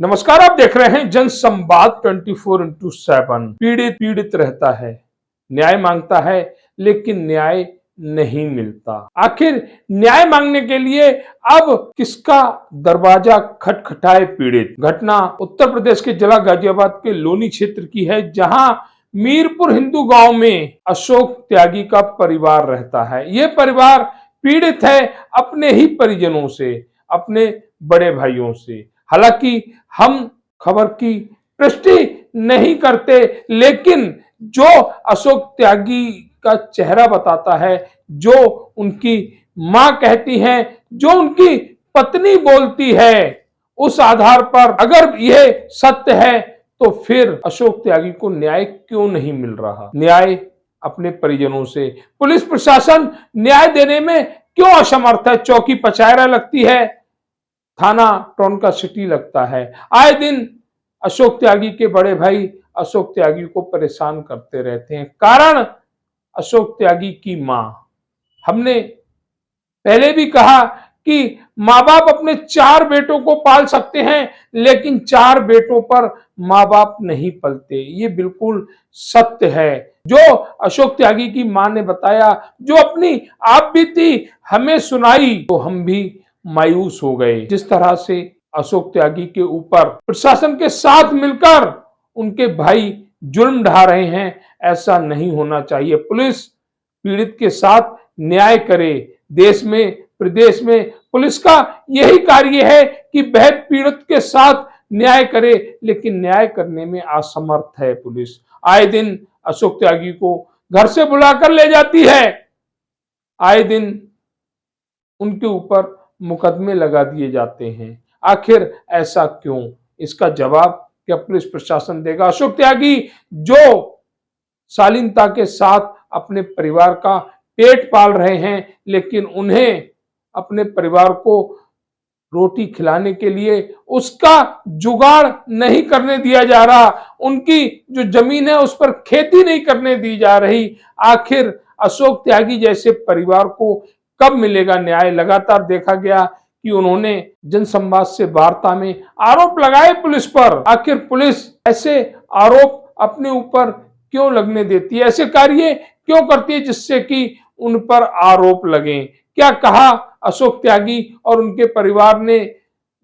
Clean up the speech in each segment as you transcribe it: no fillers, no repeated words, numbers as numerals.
नमस्कार, आप देख रहे हैं जन संवाद 24x7। पीड़ित रहता है, न्याय मांगता है, लेकिन न्याय नहीं मिलता। आखिर न्याय मांगने के लिए अब किसका दरवाजा खटखटाए पीड़ित। घटना उत्तर प्रदेश के जिला गाजियाबाद के लोनी क्षेत्र की है, जहां मीरपुर हिंदू गांव में अशोक त्यागी का परिवार रहता है। यह परिवार पीड़ित है अपने ही परिजनों से, अपने बड़े भाइयों से। हालांकि हम खबर की पुष्टि नहीं करते, लेकिन जो अशोक त्यागी का चेहरा बताता है, जो उनकी मां कहती हैं, जो उनकी पत्नी बोलती है, उस आधार पर अगर यह सत्य है तो फिर अशोक त्यागी को न्याय क्यों नहीं मिल रहा। न्याय अपने परिजनों से, पुलिस प्रशासन न्याय देने में क्यों असमर्थ है। चौकी पचायरा लगती है, थाना टोनका सिटी लगता है। आए दिन अशोक त्यागी के बड़े भाई अशोक त्यागी को परेशान करते रहते हैं। कारण अशोक त्यागी की मां। हमने पहले भी कहा कि माँ बाप अपने 4 बेटों को पाल सकते हैं, लेकिन 4 बेटों पर माँ बाप नहीं पलते। ये बिल्कुल सत्य है। जो अशोक त्यागी की मां ने बताया, जो अपनी आप बीती हमें सुनाई, तो हम भी मायूस हो गए। जिस तरह से अशोक त्यागी के ऊपर प्रशासन के साथ मिलकर उनके भाई जुल्म ढा रहे हैं, ऐसा नहीं होना चाहिए। पुलिस पीड़ित के साथ न्याय करे। देश में, प्रदेश में पुलिस का यही कार्य है कि वह पीड़ित के साथ न्याय करे, लेकिन न्याय करने में असमर्थ है पुलिस। आए दिन अशोक त्यागी को घर से बुलाकर ले जाती है, आए दिन उनके ऊपर मुकदमे लगा दिए जाते हैं। आखिर ऐसा क्यों? इसका जवाब क्या पुलिस प्रशासन देगा? अशोक त्यागी जो शालीनता के साथ अपने परिवार का पेट पाल रहे हैं, लेकिन उन्हें अपने परिवार को रोटी खिलाने के लिए उसका जुगाड़ नहीं करने दिया जा रहा। उनकी जो जमीन है उस पर खेती नहीं करने दी जा रही। आखिर अशोक त्यागी जैसे परिवार को कब मिलेगा न्याय? लगातार देखा गया कि उन्होंने जनसंवाद से वार्ता में आरोप लगाए पुलिस पर। आखिर पुलिस ऐसे आरोप अपने ऊपर क्यों लगने देती है? ऐसे कार्य क्यों करती है जिससे कि उन पर आरोप लगे? क्या कहा अशोक त्यागी और उनके परिवार ने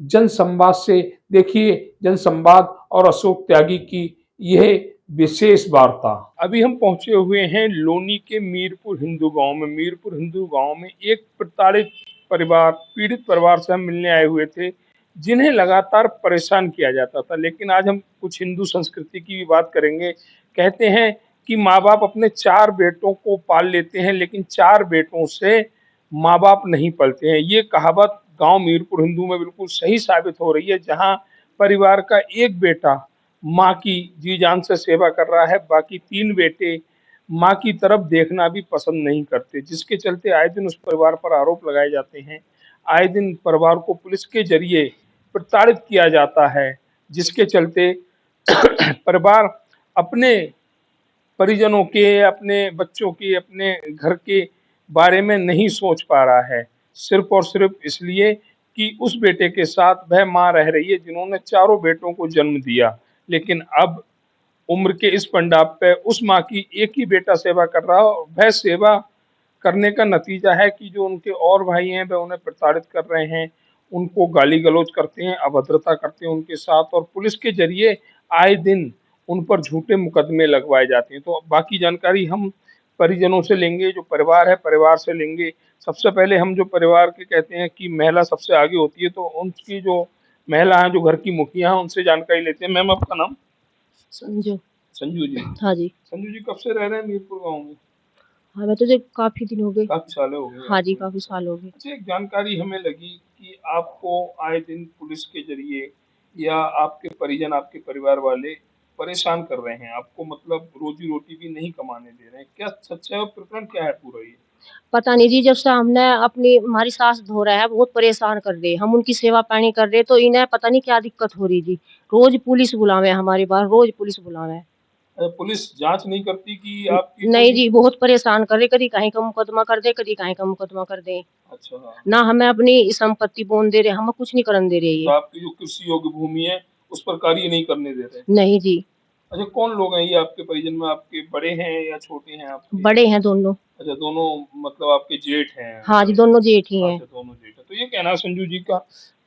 जनसंवाद से? देखिए जनसंवाद और अशोक त्यागी की यह विशेष वार्ता। अभी हम पहुंचे हुए हैं लोनी के मीरपुर हिंदू गांव में। मीरपुर हिंदू गांव में एक प्रताड़ित परिवार, पीड़ित परिवार से हम मिलने आए हुए थे, जिन्हें लगातार परेशान किया जाता था। लेकिन आज हम कुछ हिंदू संस्कृति की भी बात करेंगे। कहते हैं कि माँ बाप अपने 4 बेटों को पाल लेते हैं, लेकिन 4 बेटों से माँ बाप नहीं पलते हैं। ये कहावत गांव मीरपुर हिंदू में बिल्कुल सही साबित हो रही है, जहां परिवार का एक बेटा माँ की जी जान से सेवा कर रहा है, बाकी 3 बेटे माँ की तरफ देखना भी पसंद नहीं करते, जिसके चलते आए दिन उस परिवार पर आरोप लगाए जाते हैं। आए दिन परिवार को पुलिस के जरिए प्रताड़ित किया जाता है, जिसके चलते परिवार अपने परिजनों के, अपने बच्चों के, अपने घर के बारे में नहीं सोच पा रहा है, सिर्फ और सिर्फ इसलिए कि उस बेटे के साथ वह माँ रह रही है जिन्होंने 4 बेटों को जन्म दिया। लेकिन अब उम्र के इस पंडाब पे उस माँ की एक ही बेटा सेवा कर रहा है, और वह सेवा करने का नतीजा है कि जो उनके और भाई हैं वह उन्हें प्रताड़ित कर रहे हैं, उनको गाली गलौज करते हैं, अभद्रता करते हैं उनके साथ, और पुलिस के जरिए आए दिन उन पर झूठे मुकदमे लगवाए जाते हैं। तो बाकी जानकारी हम परिजनों से लेंगे, जो परिवार है परिवार से लेंगे। सबसे पहले हम जो परिवार के कहते हैं कि महिला सबसे आगे होती है, तो उनकी जो महिला है, जो घर की मुखिया है, उनसे जानकारी लेते हैं। मैम आपका नाम? संजू। संजू जी। हाँ जी। संजू जी कब से रह रहे हैं मीरपुर गाँव में? हमें तो काफी दिन हो गए। काफी साल हो गए? हाँ जी, काफी साल हो गए। अच्छा, एक जानकारी हमें लगी कि आपको आए दिन पुलिस के जरिए या आपके परिजन, आपके परिवार वाले परेशान कर रहे हैं, आपको मतलब रोजी रोटी भी नहीं कमाने दे रहे हैं। क्या सच है और प्रकरण क्या है पूरा ये? पता नहीं जी, जब से हमने अपनी हमारी सास धो रहा है, बहुत परेशान कर रहे, हम उनकी सेवा पानी कर रहे, तो इन्हें पता नहीं क्या दिक्कत हो रही जी। रोज पुलिस बुलावे हमारी बार, रोज पुलिस बुलावे। पुलिस जांच नहीं करती कि आपकी नहीं कोई। जी, बहुत परेशान कर रहे, कदी कहीं का मुकदमा कर दे, कदी कहीं का मुकदमा कर दे। अच्छा, ना हमें अपनी संपत्ति बोन दे रहे, हमें कुछ नहीं करने दे रहे तो ये। आपकी जो कृषि योग्य भूमि है उस पर कार्य नहीं करने दे रहे। नहीं जी, अच्छा, कौन लोग हैं ये आपके परिजन में? आपके बड़े हैं या छोटे हैं आपके? बड़े हैं दोनों। अच्छा, दोनों मतलब आपके जेठ हैं हाँ जी, बड़े। दोनों जेठ ही हैं। अच्छा, दोनों जेठ हैं। तो ये कहना है संजू जी का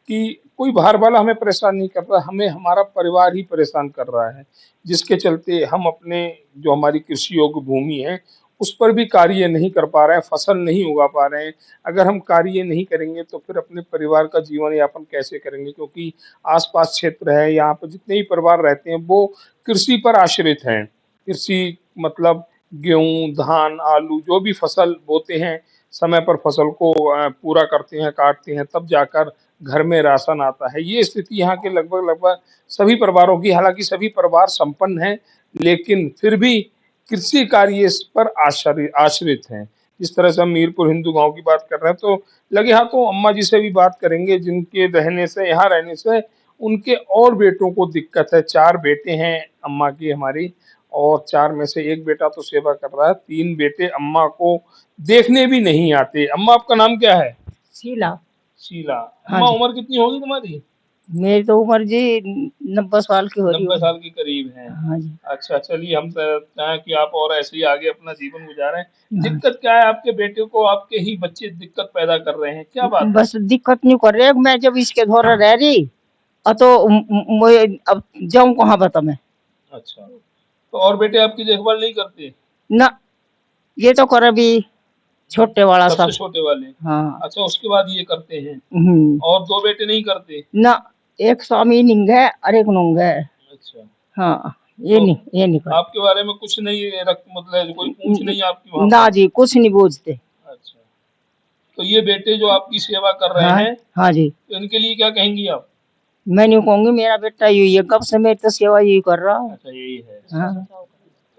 कि कोई बाहर वाला हमें परेशान नहीं कर रहा, हमें हमारा परिवार ही परेशान कर रहा है, जिसके चलते हम अपने जो हमारी कृषि योग्य भूमि है उस पर भी कार्य नहीं कर पा रहे हैं, फसल नहीं उगा पा रहे हैं। अगर हम कार्य नहीं करेंगे तो फिर अपने परिवार का जीवन यापन कैसे करेंगे? क्योंकि आस-पास क्षेत्र है, यहाँ पर जितने भी परिवार रहते हैं वो कृषि पर आश्रित हैं। कृषि मतलब गेहूँ, धान, आलू जो भी फसल बोते हैं, समय पर फसल को पूरा करते हैं, काटते हैं, तब जाकर घर में राशन आता है। ये स्थिति यहाँ के लगभग-लगभग सभी परिवारों की, हालाँकि सभी परिवार संपन्न हैं, लेकिन फिर भी कृषि कार्य इस पर आश्रित हैं। जिस तरह से हम मीरपुर हिंदू गाँव की बात कर रहे हैं, तो लगे हाथों अम्मा जी से भी बात करेंगे, जिनके रहने से, यहाँ रहने से उनके और बेटों को दिक्कत है। 4 बेटे हैं अम्मा की हमारी, और 4 में से 1 बेटा तो सेवा कर रहा है, 3 बेटे अम्मा को देखने भी नहीं आते। अम्मा, आपका नाम क्या है? शीला। शीला। हाँ अम्मा, जी, उम्र कितनी होगी तुम्हारी? मेरी तो उम्र जी 90 साल की हो रही 90 होगी। साल के करीब हैं। हाँ जी। अच्छा, चलिए हम चाहें कि आप और ऐसे ही आगे अपना जीवन गुजारें। हाँ। दिक्कत क्या है? आपके बेटे को आपके ही बच्चे दिक्कत पैदा कर रहे हैं, क्या बात है? बस दिक्कत नहीं कर रहे, मैं जब इसके घर रह रही तो मैं अब जाऊं कहाँ बता मैं। अच्छा, तो और बेटे आपकी देखभाल नहीं करते? ना, ये तो कर अभी छोटे वाला सबसे सब। छोटे वाले? हाँ। अच्छा, उसके बाद ये करते हैं हम्म। और 2 बेटे नहीं करते? ना, एक स्वामी निंग है और एक नुंग है। अच्छा, हाँ, तो ये नहीं कर। आपके बारे में कुछ नहीं रख मतलब कोई पूछ नहीं आपकी वहाँ ना पर? जी, कुछ नहीं बूझते। अच्छा, तो ये बेटे जो आपकी सेवा कर रहे हाँ। हैं, हाँ जी, तो इनके लिए क्या कहेंगी आप? मैं नहीं कहूंगी, मेरा बेटा यही है, कब से मेरी तो सेवा यही कर रहा है। अच्छा, यही है। हाँ,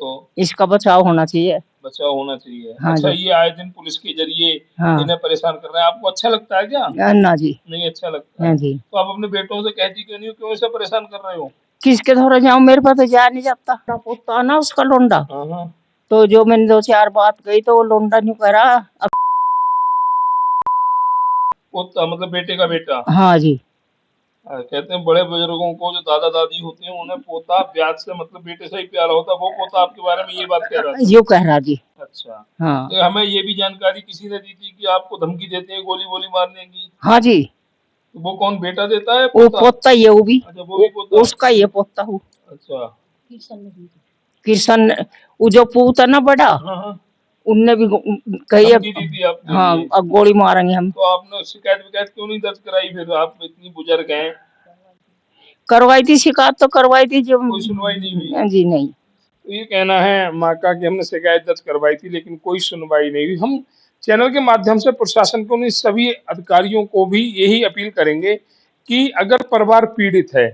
तो इसका बचाव होना चाहिए। बचाव होना चाहिए। हाँ अच्छा, जी। ये आए दिन पुलिस के ज़रिए हाँ। इन्हें परेशान कर रहे हैं, आपको अच्छा लगता है क्या? ना जी। नहीं अच्छा लगता हाँ है। जी। तो आप अपने बेटों से कहती क्यों नहीं हो, क्यों ऐसे परेशान कर रहे हो? किसके द्वारा जाऊं, मेरे पास तो जा नहीं जाता। मेरा पोता ना उसका लोंडा, हाँ, हाँ। तो जो मैंने 2-4 बात कही तो वो लोंडा नहीं करा। अब पोता मतलब बेटे का बेटा। हाँ जी। कहते हैं बड़े बुजुर्गों को जो दादा-दादी होते हैं उन्हें पोता ब्याज से मतलब बेटे से ही प्यारा होता है, वो पोता आपके बारे में ये बात कह रहा था? यूँ कह रहा जी। अच्छा, हाँ। तो हमें ये भी जानकारी किसी ने दी थी कि आपको धमकी देते हैं गोली-वोली मारने की? हाँ जी, तो वो कौन, बेटा देता है वो पोता? पोता ही है वो भी। अच्छा, वो भी पोता? उसका ही है पोता वो। अच्छा। किशन, वो जो पूत है ना बड़ा, हाँ, हाँ। उनने भी कही है। धमकी दी थी आपके हाँ, लिए? अब गोली मारेंगे हम। तो आपने शिकायत-विकायत क्यों नहीं दर्ज कराई फिर? आप इतनी बुजुर्ग हैं। करवाई थी शिकायत, तो करवाई थी जो। कोई सुनवाई नहीं हुई? जी नहीं। तो ये कहना है माँ का कि हमने शिकायत दर्ज करवाई थी लेकिन कोई सुनवाई नहीं हुई। हम चैनल के माध्यम से प्रशासन को नहीं, सभी अधिकारियों को भी यही अपील करेंगे कि अगर परिवार पीड़ित है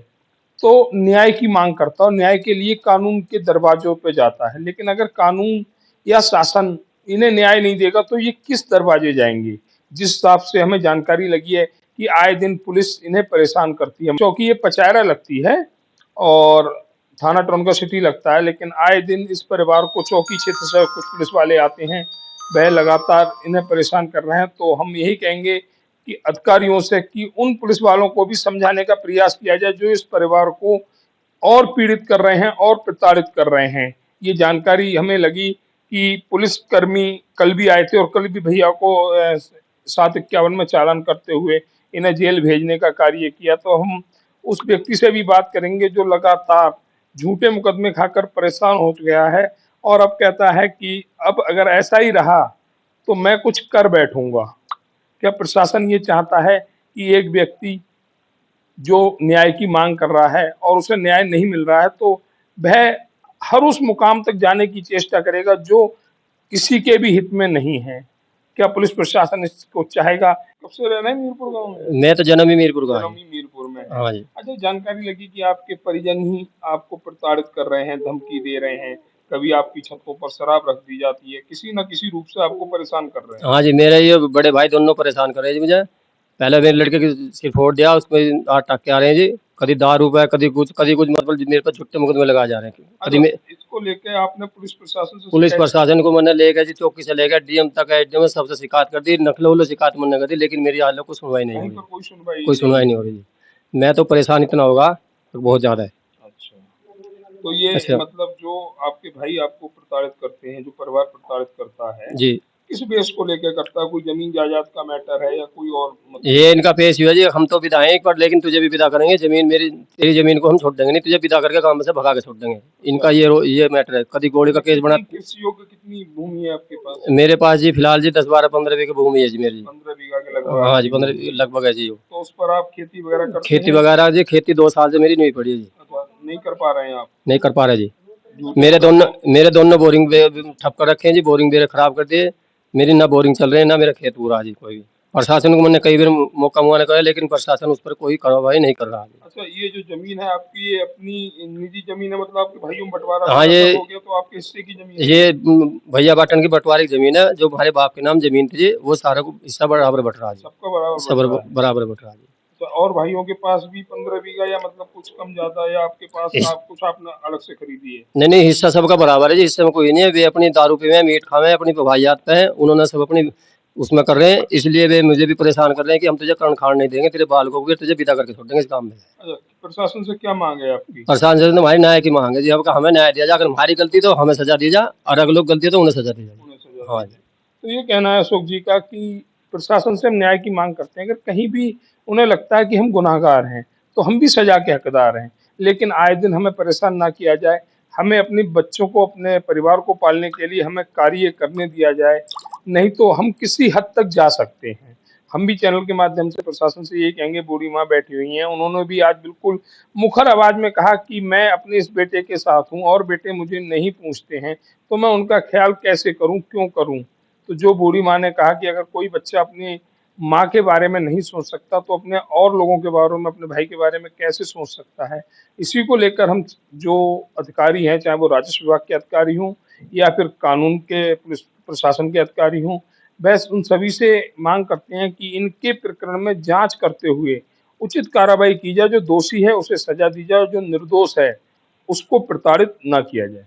तो न्याय की मांग करता है और न्याय के लिए कानून के दरवाजों पे जाता है। लेकिन अगर कानून या शासन इन्हें न्याय नहीं देगा तो ये किस दरवाजे जाएंगे? जिस हिसाब से हमें जानकारी लगी है कि आए दिन पुलिस इन्हें परेशान करती है, क्योंकि ये पचायरा लगती है और थाना टोनका सिटी लगता है, लेकिन आए दिन इस परिवार को चौकी क्षेत्र से कुछ पुलिस वाले आते हैं, वह लगातार इन्हें परेशान कर रहे हैं। तो हम यही कहेंगे कि अधिकारियों से कि उन पुलिस वालों को भी समझाने का प्रयास किया जाए जो इस परिवार को और पीड़ित कर रहे हैं और प्रताड़ित कर रहे हैं। ये जानकारी हमें लगी कि पुलिसकर्मी कल भी आए थे और कल भी भैया को 751 में चालान करते हुए इन्हें जेल भेजने का कार्य किया। तो हम उस व्यक्ति से भी बात करेंगे जो लगातार झूठे मुकदमे खाकर परेशान हो गया है और अब कहता है कि अब अगर ऐसा ही रहा तो मैं कुछ कर बैठूंगा। क्या प्रशासन ये चाहता है कि एक व्यक्ति जो न्याय की मांग कर रहा है और उसे न्याय नहीं मिल रहा है तो वह हर उस मुकाम तक जाने की चेष्टा करेगा जो किसी के भी हित में नहीं है? क्या पुलिस प्रशासन इसको चाहेगा? कब से रह रहे हैं मीरपुर गाँव में? मैं तो जन्म ही मीरपुर का है। जन्म ही मीरपुर में है। हाँ जी। अच्छा, जानकारी लगी कि आपके परिजन ही आपको प्रताड़ित कर रहे हैं, धमकी दे रहे हैं, कभी आपकी छतों पर शराब रख दी जाती है, किसी न किसी रूप से आपको परेशान कर रहे हैं। हाँ जी, मेरे ये बड़े भाई दोनों परेशान कर रहे हैं जी मुझे। पहले मेरे लड़के की सिर फोड़ दिया, उसमें 8 टाँके आ रहे हैं जी। कभी दारू पे, कभी कुछ मतलब मेरे पर झूठे मुकदमे लगाए जा रहे हैं। कभी मैं इसको लेके आपने पुलिस प्रशासन से पुलिस शिकायत प्रशासन को मैंने ले गया जी, चौकी से ले गया, डीएम तक है, डीएम सबसे शिकायत कर दी, नकलो शिकायत मैंने कर दी, लेकिन मेरी आज तक कोई सुनवाई नहीं हो कहीं रही, पर कोई सुनवाई कोई सुनवाई नहीं हो रही। मैं तो परेशान इतना होगा तो बहुत ज्यादा है। अच्छा, तो ये अच्छा मतलब जो आपके भाई आपको प्रताड़ित करते हैं, जो परिवार प्रताड़ित करता है, जी, किस बेस को लेकर करता है? कोई जमीन जायदाद का मैटर है या कोई और मतलब? ये इनका पेश हुआ जी, हम तो विदा हैं एक बार, लेकिन तुझे भी विदा करेंगे, जमीन मेरी, तेरी जमीन को हम छोड़ देंगे नहीं, तुझे विदा करके काम से भगा के छोड़ देंगे। इनका ये मैटर है। कभी गोली का केस बना। कृषि योग्य कितनी भूमि है आपके पास? मेरे पास जी फिलहाल जी 10-12-15 बीघे भूमि है जी मेरी। 15 बीघा के लगभग? हाँ जी, 15 लगभग है जी। तो उस पर आप खेती वगैरह करते खेती हैं? वगैरह जी, खेती 2 साल से मेरी नहीं पड़ी है जी, अथवा नहीं कर पा रहे हैं आप? नहीं कर पा रहे जी। झूठे मेरे दोनों बोरिंग ठप कर रखे हैं जी, बोरिंग मेरे खराब कर दिए, मेरी ना बोरिंग चल रही है ना मेरा खेत पूरा जी। कोई भी प्रशासन को मैंने कई बार मौका मुआने कहा, लेकिन प्रशासन उस पर कोई कार्रवाई नहीं कर रहा है। अच्छा, ये जो जमीन है आपकी, ये अपनी निजी जमीन है, मतलब आपके भाइयों में बंटवारा हाँ, ये हो गया तो आपके हिस्से की जमीन है? ये भैया बाटन की बंटवारे की जमीन है, जो हमारे बाप के नाम जमीन थी जी, वो सारा को हिस्सा बराबर बट रहा है, सबका बराबर बराबर बट रहा है। तो और भाइयों के पास भी 15 बीघा या मतलब कुछ कम ज्यादा, या आपके पास आप कुछ आपने अलग से खरीदी है? नहीं, हिस्सा सबका बराबर है जी, हिस्से में कोई नहीं है। वे अपनी दारू पे हैं, मीट खावे, अपनी पवाइयात पे हैं, उन्होंने सब अपनी उसमें कर रहे हैं, इसलिए वे मुझे भी परेशान कर रहे हैं कि हम तुझे कर्ण खान नहीं देंगे, तेरे बाल को भी तुझे विदा करके छोड़ देंगे इस काम में। अच्छा, प्रशासन से क्या मांग है आपकी? प्रशासन से हमारी न्याय की मांग है जी, अब हमें न्याय दिया जाए, अगर हमारी गलती तो हमें सजा दी जाए, और अगर लोग गलती है तो उन्हें सजा दी जाए। हाँ जी। तो ये कहना है अशोक जी का कि प्रशासन से हम न्याय की मांग करते हैं, अगर कहीं भी उन्हें लगता है कि हम गुनाहगार हैं तो हम भी सजा के हकदार हैं, लेकिन आए दिन हमें परेशान ना किया जाए, हमें अपने बच्चों को, अपने परिवार को पालने के लिए हमें कार्य करने दिया जाए, नहीं तो हम किसी हद तक जा सकते हैं। हम भी चैनल के माध्यम से प्रशासन से यही कहेंगे, बूढ़ी माँ बैठी हुई हैं, उन्होंने भी आज बिल्कुल मुखर आवाज में कहा कि मैं अपने इस बेटे के साथ हूँ और बेटे मुझे नहीं पूछते हैं, तो मैं उनका ख्याल कैसे करूँ, क्यों करूँ? तो जो बूढ़ी माँ ने कहा कि अगर कोई बच्चा अपनी माँ के बारे में नहीं सोच सकता तो अपने और लोगों के बारे में, अपने भाई के बारे में कैसे सोच सकता है? इसी को लेकर हम जो अधिकारी हैं, चाहे वो राजस्व विभाग के अधिकारी हों या फिर कानून के पुलिस प्रशासन के अधिकारी हों, बस उन सभी से मांग करते हैं कि इनके प्रकरण में जांच करते हुए उचित कार्रवाई की जाए, जो दोषी है उसे सजा दी जाए और जो निर्दोष है उसको प्रताड़ित ना किया जाए।